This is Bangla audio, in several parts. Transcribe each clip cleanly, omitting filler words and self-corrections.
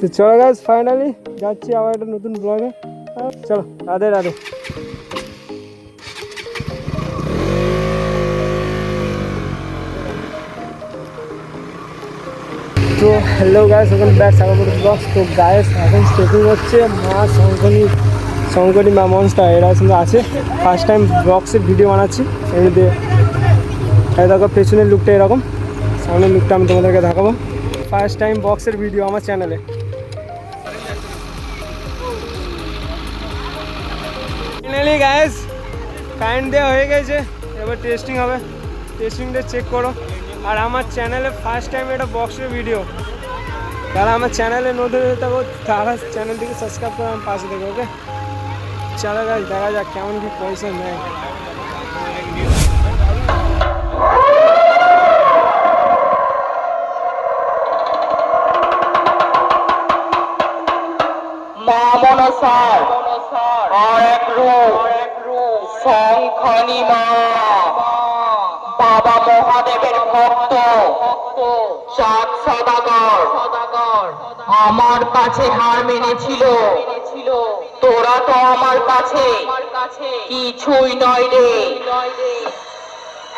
তো চলো গাইস, ফাইনালি যাচ্ছি আবার একটা নতুন ব্লগে। চলো, রাধে রাধে। তো হ্যালো গাইস, ওখানে ব্যাক সাগরপুর ব্লগস। তো গাইস এখন ট্রেকিং হচ্ছে মা শঙ্করী মা মনস্টার, এরা কিন্তু আছে। ফার্স্ট টাইম ব্লগসের ভিডিও বানাচ্ছি এমনিতে। এই দেখো পেছনের লুকটা এরকম, সামনের লুকটা আমি তোমাদেরকে দেখাবো। ফার্স্ট টাইম বক্সের ভিডিও আমার চ্যানেলে। ফাইনালি গাইস কারেন্ট দেওয়া হয়ে গেছে, এবার টেস্টিং হবে। টেস্টিংটা চেক করো। আর আমার চ্যানেলে ফার্স্ট টাইম এটা বক্সের ভিডিও। যারা আমার চ্যানেলে নতুন হয়ে থাকো তারা চ্যানেলটিকে সাবস্ক্রাইব করে আমার পাশে দেখো, ওকে? চলো গাইস, দেখা যাক কেমন কি পয়সা নেয়। বাবা মহাদেবের ভক্ত চাঁদ সদাগর আমার কাছে হার মেনেছিল। তোরা তো আমার কাছে কিছুই নয় রে।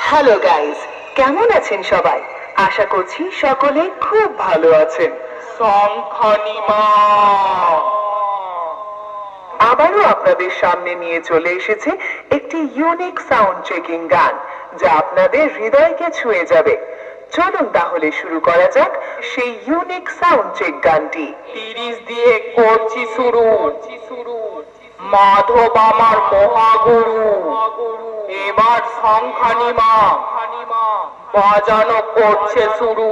হ্যালো গাইস, কেমন আছেন সবাই? আশা করছি সকলে খুব ভালো আছেন। শঙ্খনিমা আবারও আপনাদের সামনে নিয়ে চলে এসেছে একটি ইউনিক সাউন্ড চেকিং গান, যা আপনাদের হৃদয়কে ছুঁয়ে যাবে। চলুন তাহলে শুরু করা যাক সেই ইউনিক সাউন্ড চেক গানটি। 30 দিয়ে করছি শুরু। মাধব আমার মহাগুরু, এবার শঙ্খনিমা বাজানো করছে শুরু।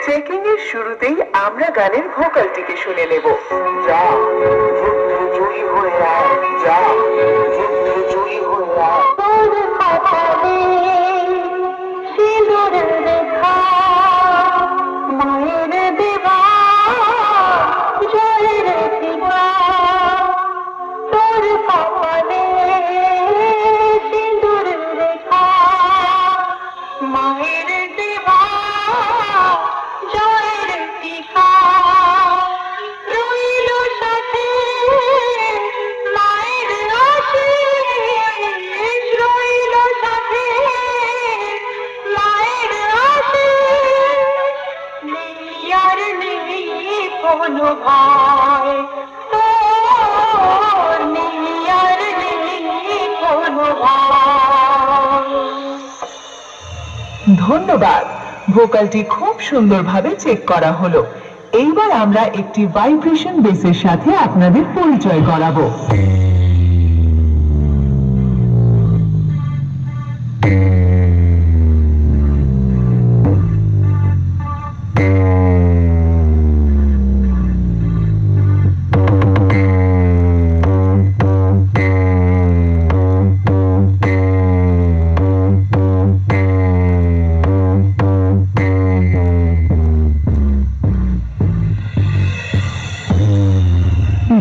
চেকিং এর শুরুতেই আমরা গানের ভোকালটিকে শুনে নেব। যা যুদ্ধে জয়ী হয়ে আয়, যা যুদ্ধে জয়ী হয়ে আয়। সিঁদুরের রেখা মায়ের দেওয়া জয়ের দিবা, তোর কপালে সিঁদুরের রেখা মায়ের দেওয়া জয়ের টিকা, রইল সাথে মায়ের আশীষ, রইল সাথে মায়ের আশীষ। নেই আর নেই কোনো ভয়, তোর নেই আর নেই কোনো ভয়। ধন্যবাদ, ভোকালটি খুব সুন্দরভাবে চেক করা হলো। এইবার আমরা একটি ভাইব্রেশন বেসের সাথে আপনাদের পরিচয় করাবো।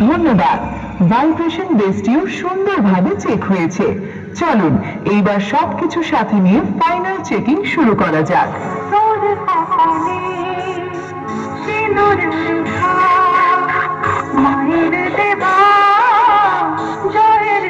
ধন্যবাদ, ভাইব্রেশন বেসটিও সুন্দরভাবে চেক হয়েছে। চলুন এইবার সবকিছু সাথে নিয়ে ফাইনাল চেকিং শুরু করা যাক। মায়ের দেবা জয়ের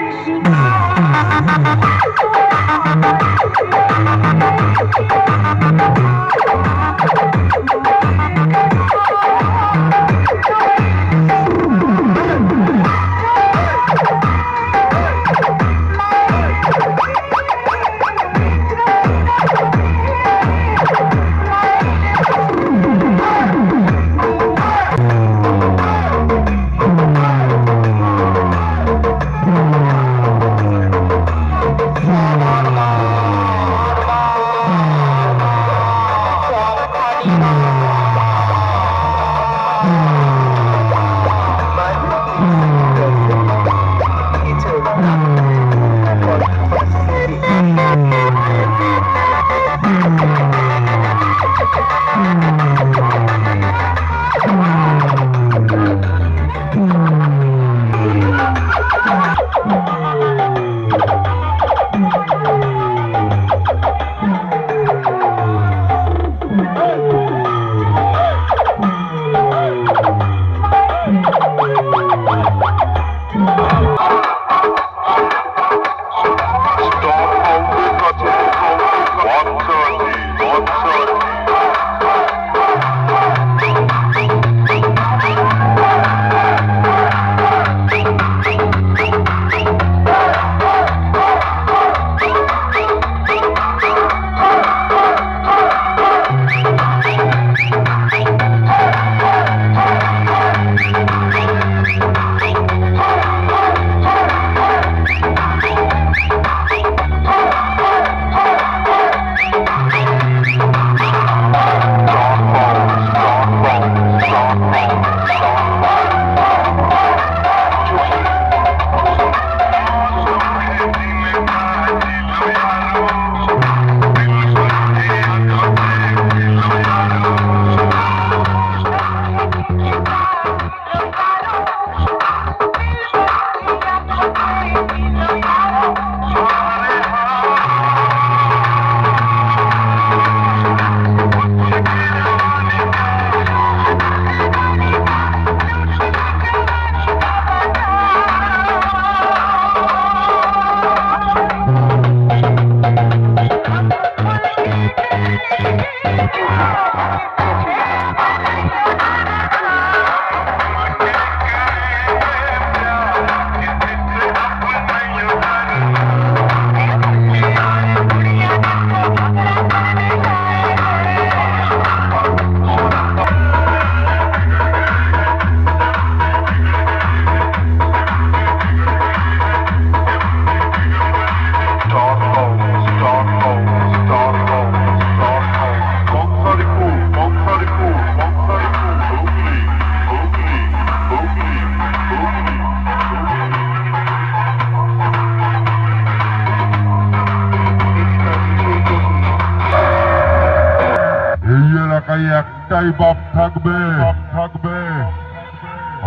একটাই বাপ থাকবে,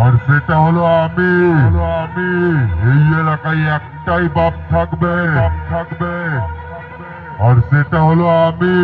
আর সেটা হলো আমি। এই এলাকায় একটাই বাপ থাকবে, আর সেটা হলো আমি।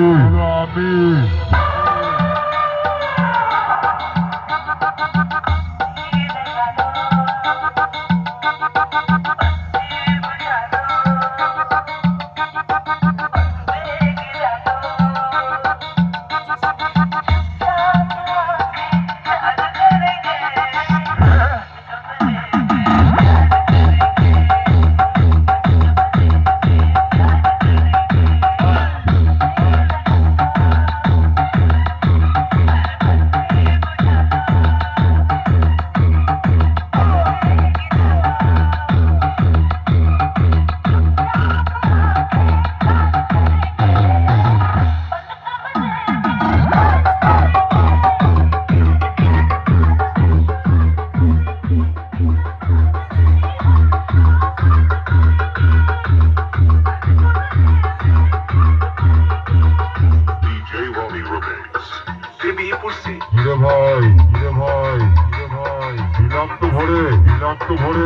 হিরে ভাই, দিলাম তো ভরে,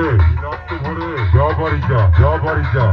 যা বাড়ি যা।